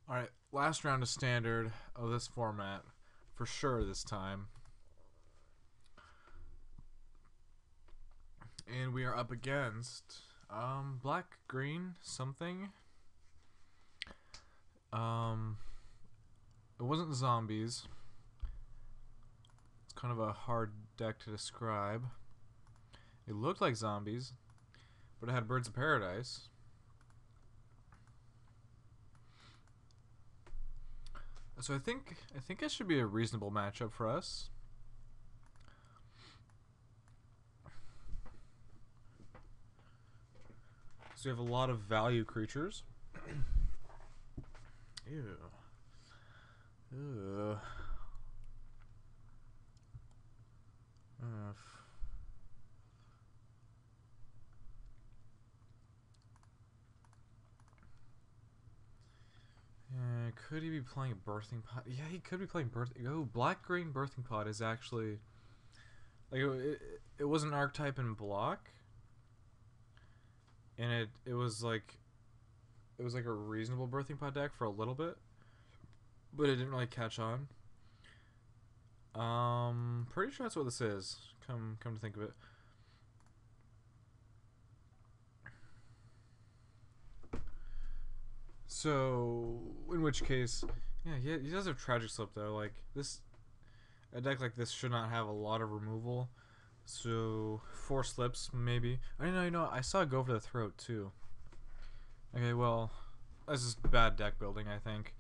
Alright, last round of standard of this format. For sure this time. And we are up against black, green, something. It wasn't zombies. It's kind of a hard deck to describe. It looked like zombies, but it had birds of paradise. So I think it should be a reasonable matchup for us. So we have a lot of value creatures. Ew. Ugh. Could he be playing a birthing pod? Yeah, he could be playing birthing. Oh, black green birthing pod is actually like it was an archetype in block, and it was like a reasonable birthing pod deck for a little bit, but it didn't really catch on. Pretty sure that's what this is. Come to think of it. So, in which case, yeah, he does have Tragic Slip though. Like this, a deck like this should not have a lot of removal. So 4 slips maybe. I know. I saw Go for the Throat too. Okay, well, this is bad deck building. I think.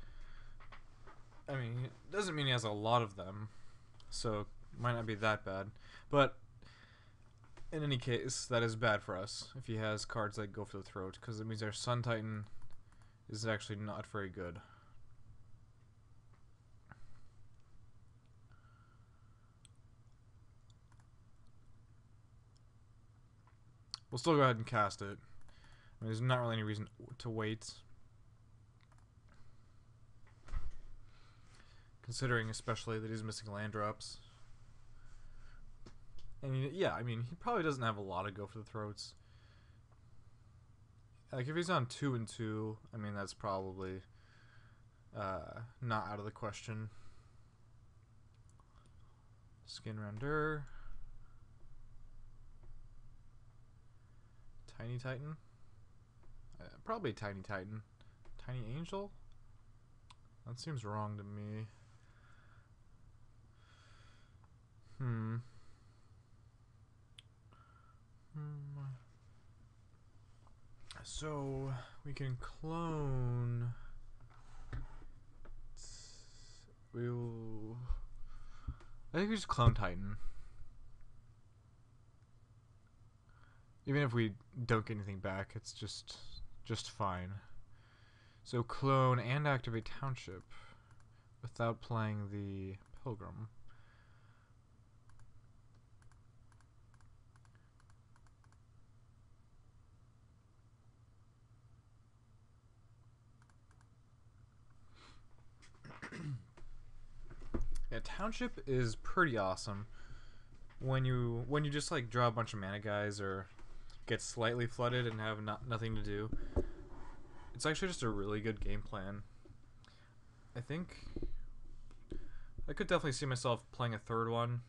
I mean, it doesn't mean he has a lot of them, so it might not be that bad. But in any case, that is bad for us if he has cards like Go for the Throat, because it means our Sun Titan is actually not very good. We'll still go ahead and cast it. I mean, there's not really any reason to wait. Considering especially that he's missing land drops. And yeah, I mean, he probably doesn't have a lot of Go for the Throats. Like, if he's on 2 and 2, I mean, that's probably not out of the question. Skin Render. Tiny Titan? Probably Tiny Titan. Tiny Angel? That seems wrong to me. So we can clone. I think we just clone Titan. Even if we don't get anything back, it's just fine. So clone and activate Township without playing the Pilgrim. Yeah, Township is pretty awesome when you just like draw a bunch of mana guys or get slightly flooded and have nothing to do. It's actually just a really good game plan. I think I could definitely see myself playing a third one.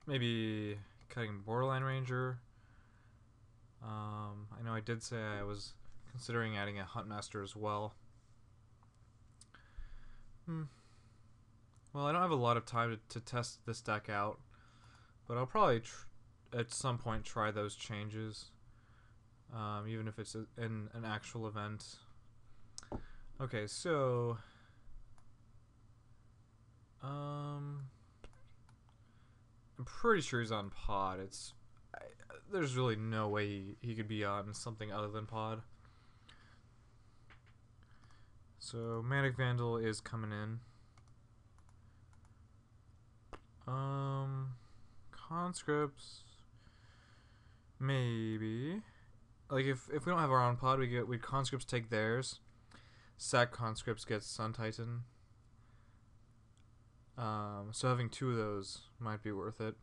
Maybe cutting Borderline Ranger. I know I did say I was considering adding a Huntmaster as well. Well, I don't have a lot of time to test this deck out, but I'll probably at some point try those changes, even if it's in an actual event. Okay, so I'm pretty sure he's on pod. There's really no way he could be on something other than pod. So Manic Vandal is coming in. Conscripts, maybe. Like if we don't have our own pod, we conscripts take theirs. Sack conscripts gets Sun Titan. So having 2 of those might be worth it.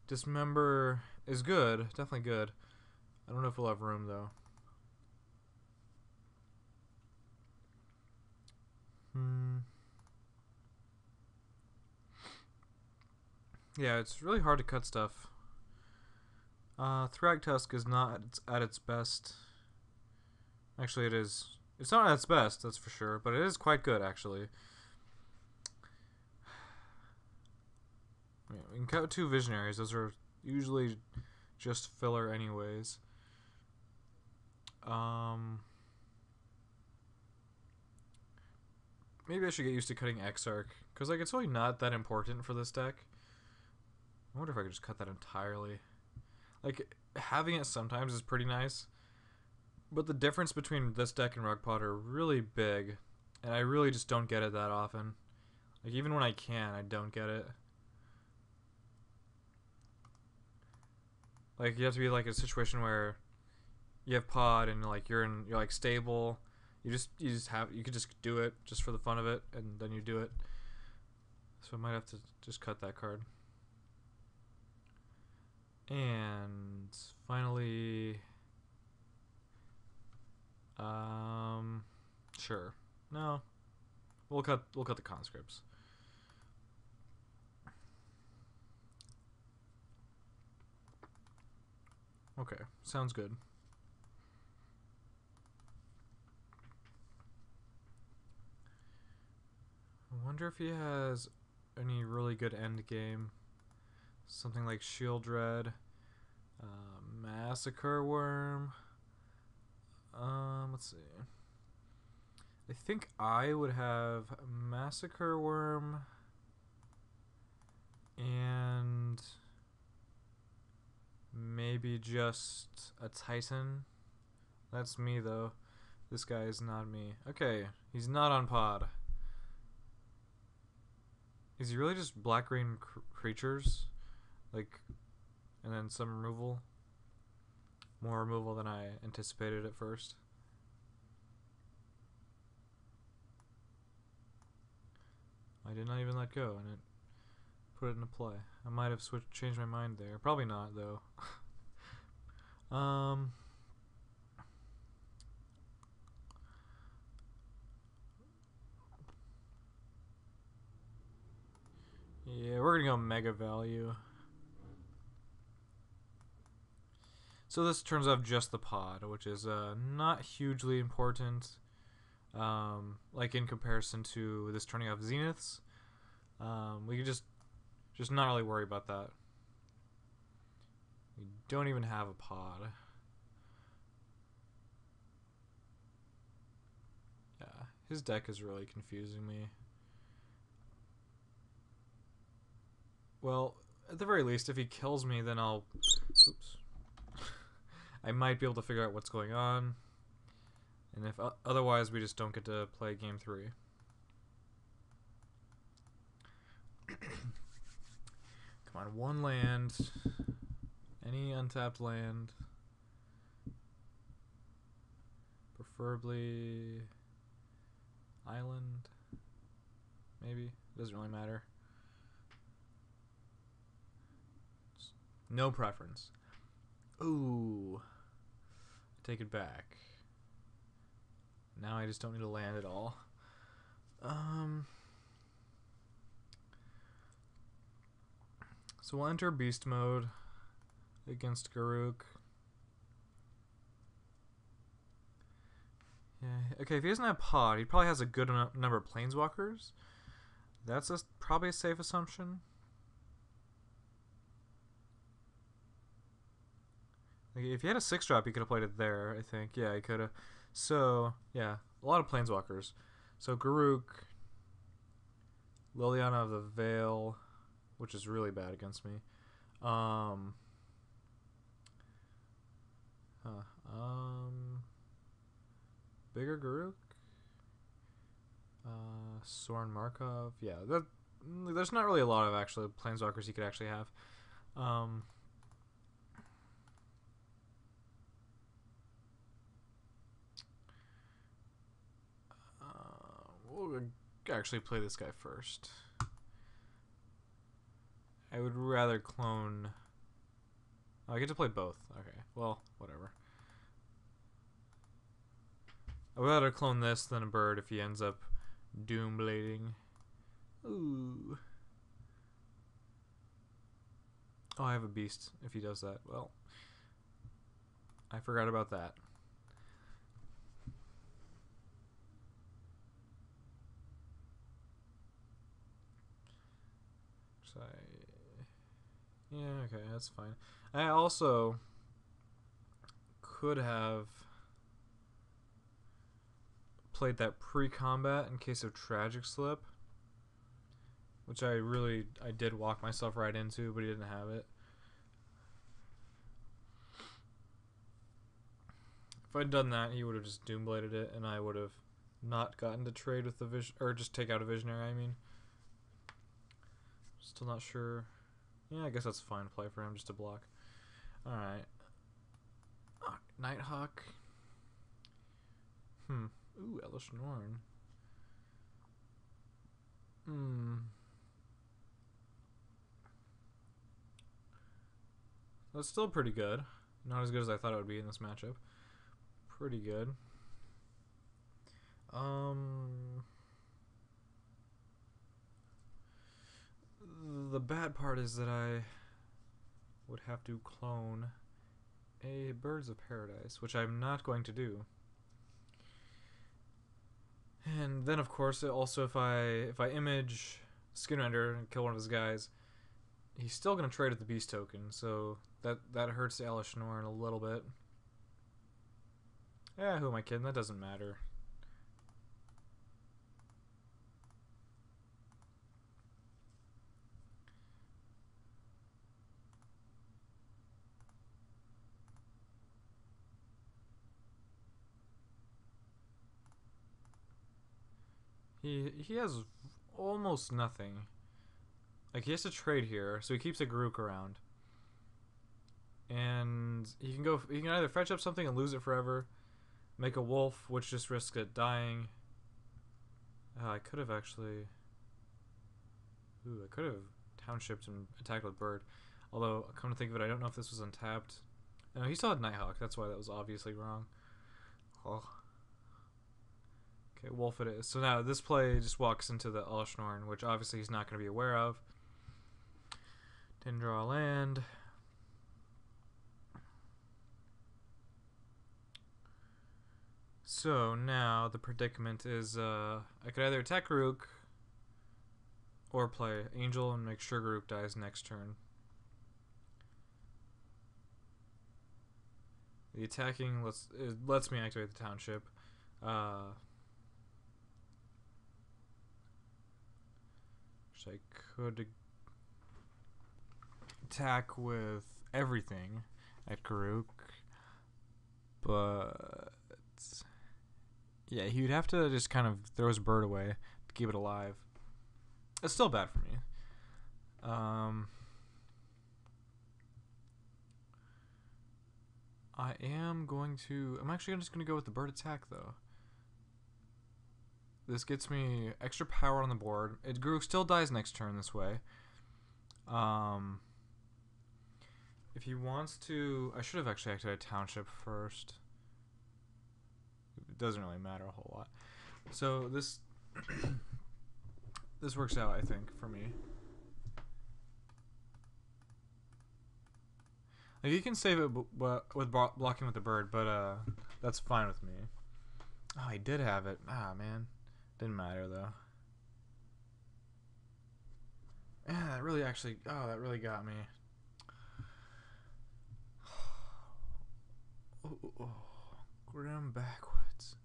Dismember is good, definitely good. I don't know if we'll have room though. Yeah, it's really hard to cut stuff. Thrag Tusk is not at its best. Actually, it is. It's not at its best, that's for sure, but it is quite good, actually. Yeah, we can cut 2 Visionaries. Those are usually just filler anyways. Maybe I should get used to cutting Exarch, because like it's really not that important for this deck. I wonder if I could just cut that entirely. Like, having it sometimes is pretty nice, but the difference between this deck and Rugpod are really big, and I really just don't get it that often. Like, even when I can, I don't get it. Like, you have to be like in a situation where you have pod and like you're like stable. You could just do it just for the fun of it, and then you do it. So I might have to just cut that card. And finally, sure. No, we'll cut the conscripts. Okay, sounds good. I wonder if he has any really good end game. Something like Shield Dread, Massacre Worm. Let's see. I think I would have Massacre Worm and maybe just a Titan. That's me though. This guy is not me. Okay, he's not on pod. Is he really just black-green creatures? Like, and then some removal? More removal than I anticipated at first. I did not even let go, and it put it into play. I might have changed my mind there. Probably not, though. Yeah, we're gonna go Mega Value. So this turns off just the pod, which is not hugely important. Like in comparison to this turning off Zeniths. We could just not really worry about that. We don't even have a pod. Yeah, his deck is really confusing me. Well, at the very least, if he kills me, then I'll... Oops. I might be able to figure out what's going on. And if otherwise, we just don't get to play game 3. Come on, 1 land. Any untapped land. Preferably island. Maybe. Doesn't really matter. No preference. Ooh. Take it back. Now I just don't need to land at all. So we'll enter beast mode against Garruk. Yeah. Okay, if he doesn't have pod, he probably has a good number of planeswalkers. That's probably a safe assumption. Like, if he had a 6-drop, he could have played it there, I think. Yeah, he could have. So, yeah, a lot of planeswalkers. So, Garruk, Liliana of the Veil, which is really bad against me. Bigger Garruk? Soren Markov. Yeah, there's not really a lot of actually planeswalkers he could actually have. We'll actually play this guy first. I would rather clone... Oh, I get to play both. Okay, well, whatever. I would rather clone this than a bird if he ends up Doom blading. Ooh. Oh, I have a beast if he does that. Well, I forgot about that. So yeah, okay, that's fine. I also could have played that pre-combat in case of Tragic Slip, which I did walk myself right into, but he didn't have it. If I'd done that, he would have just Doombladed it, and I would have not gotten to trade with the vision, or just take out a Visionary, I mean. Still not sure. Yeah, I guess that's fine play for him, just to block. Alright. Nighthawk. Ooh, Elish Norn. That's still pretty good. Not as good as I thought it would be in this matchup. Pretty good. The bad part is that I would have to clone a Birds of Paradise, which I'm not going to do. And then, of course, also if I image Skinrender and kill one of his guys, he's still going to trade with the Beast token, so that hurts the Elish Norn a little bit. Yeah, who am I kidding? That doesn't matter. He has almost nothing. Like, he has to trade here, so he keeps a Garruk around. And he can either fetch up something and lose it forever, make a wolf, which just risks it dying. I could have actually... Ooh, I could have townshipped and attacked with bird. Although, come to think of it, I don't know if this was untapped. No, he still had Nighthawk, that's why that was obviously wrong. Oh. Okay, wolf it is. So now this play just walks into the Elish Norn, which obviously he's not going to be aware of. Didn't draw a land. So now the predicament is I could either attack Garruk or play Angel and make sure Garruk dies next turn. The attacking lets me activate the township. Which I could attack with everything at Garruk, but yeah, he would have to just kind of throw his bird away to keep it alive. It's still bad for me. I'm actually just going to go with the bird attack, though. This gets me extra power on the board. Garruk still dies next turn this way. If he wants to... I should have actually activated Township first. It doesn't really matter a whole lot. So this... this works out, I think, for me. Like, you can save it with blocking with the bird, but that's fine with me. Oh, he did have it. Ah, man. Didn't matter, though. Yeah, that really actually... Oh, that really got me. Oh, Grim backwards.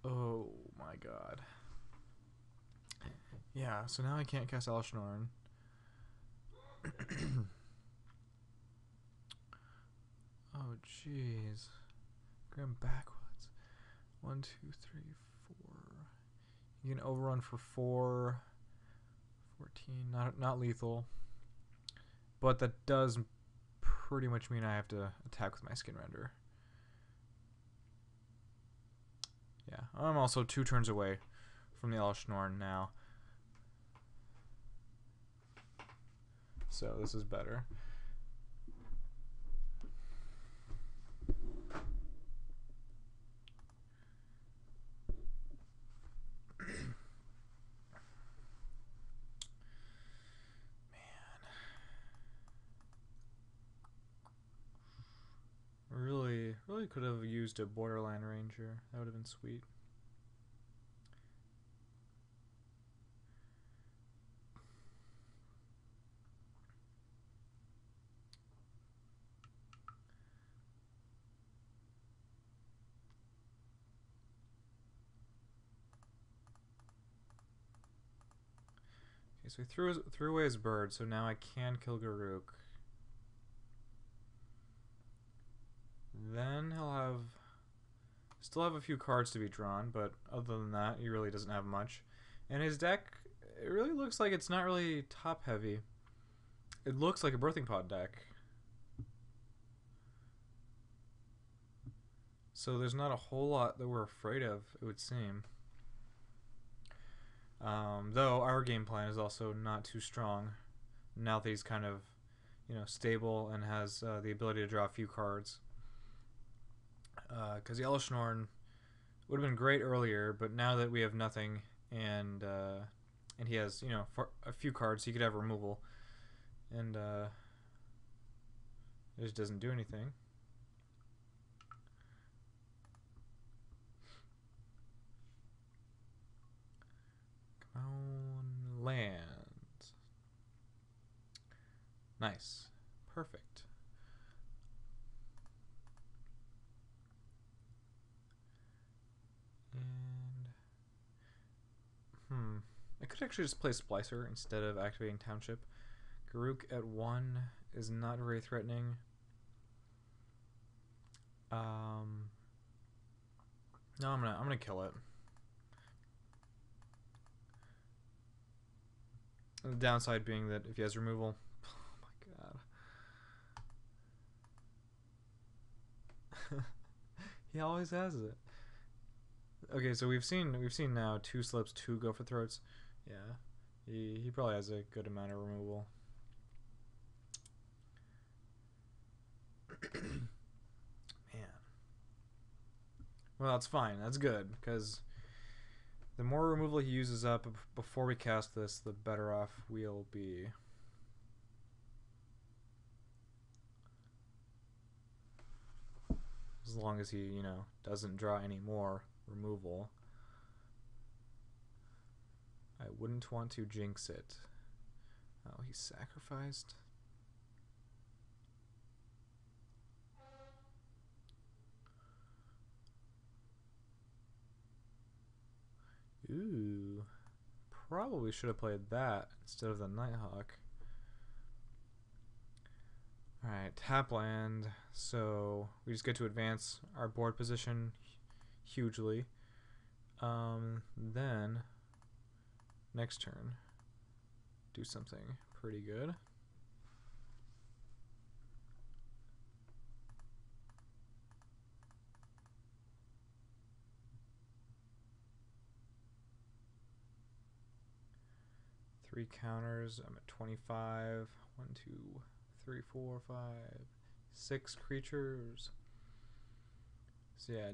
Oh my god. Yeah, so now I can't cast Elish Norn. Oh jeez. Grim backwards. 1, 2, 3, 4. You can overrun for 4. 14. Not lethal. But that does pretty much mean I have to attack with my Skinrender. Yeah, I'm also 2 turns away from the Elish Norn now. So this is better. could have used a Borderland Ranger. That would have been sweet. Okay, so he threw away his bird, so now I can kill Garuk. Then he'll still have a few cards to be drawn, but other than that, he really doesn't have much. And his deck, it really looks like it's not really top heavy. It looks like a Birthing Pod deck. So there's not a whole lot that we're afraid of, it would seem. Though our game plan is also not too strong. Now that he's kind of, stable and has the ability to draw a few cards. Because the Elishnorn would have been great earlier, but now that we have nothing and he has, a few cards, he could have removal. And it just doesn't do anything. Land. Nice. Perfect. And I could actually just play Splicer instead of activating Township. Garuk at 1 is not very threatening. No, I'm gonna kill it. And the downside being that if he has removal, oh my god, he always has it. Okay, so we've seen now 2 slips, 2 Gopher Throats. Yeah, he probably has a good amount of removal. Man. Well, that's fine. That's good, because the more removal he uses up before we cast this, the better off we'll be. As long as he, doesn't draw any more removal. I wouldn't want to jinx it. Oh, he sacrificed? Ooh. Probably should have played that instead of the Nighthawk. Alright, tap land. So we just get to advance our board position hugely. Then next turn, do something pretty good. Three counters. I'm at 25. 1, 2, 3, 4, 5, 6 creatures. So yeah,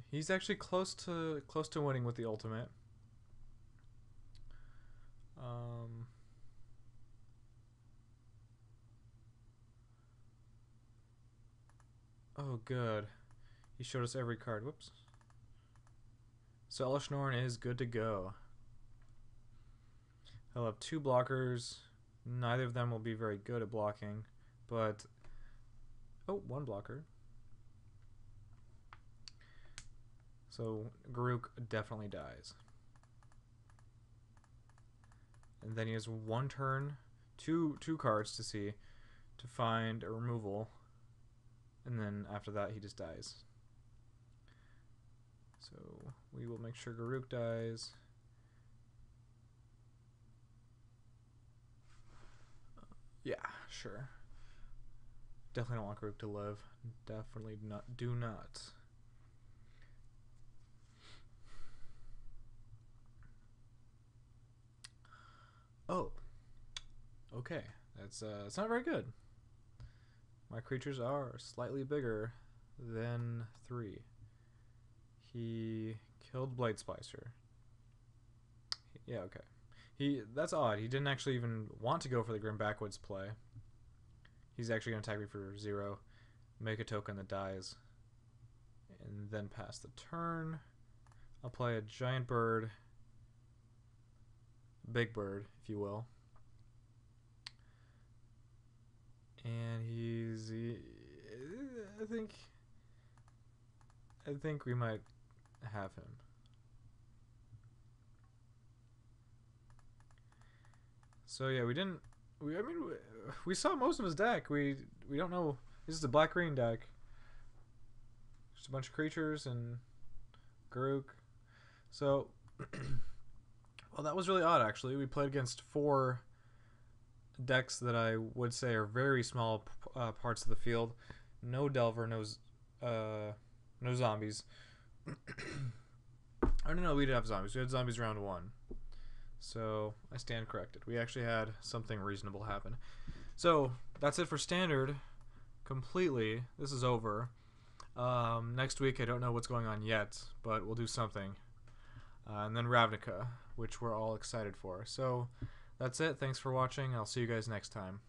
he's actually close to winning with the ultimate. Oh, good. He showed us every card. Whoops. So Elishnorn is good to go. He'll have 2 blockers. Neither of them will be very good at blocking, but oh, 1 blocker. So Garuk definitely dies. And then he has 1 turn, two cards to see, to find a removal. And then after that, he just dies. So we will make sure Garuk dies. Yeah, sure. Definitely don't want Garuk to live. Definitely not. Do not. Oh. Okay. That's not very good. My creatures are slightly bigger than 3. He killed Blade Splicer. Yeah, okay. That's odd. He didn't actually even want to go for the Grim Backwoods play. He's actually going to attack me for 0. Make a token that dies. and then pass the turn. I'll play a giant bird, big bird, if you will. And I think we might have him. So yeah, we saw most of his deck. We don't know. This is a black-green deck. Just a bunch of creatures and Garuk. So, well, that was really odd, actually. We played against 4 decks that I would say are very small parts of the field. No Delver, no zombies. I don't know, we did have zombies. We had zombies round 1. So, I stand corrected. We actually had something reasonable happen. So, that's it for Standard. Completely. This is over. Next week, I don't know what's going on yet, but we'll do something. And then Ravnica, which we're all excited for. So, that's it. Thanks for watching. I'll see you guys next time.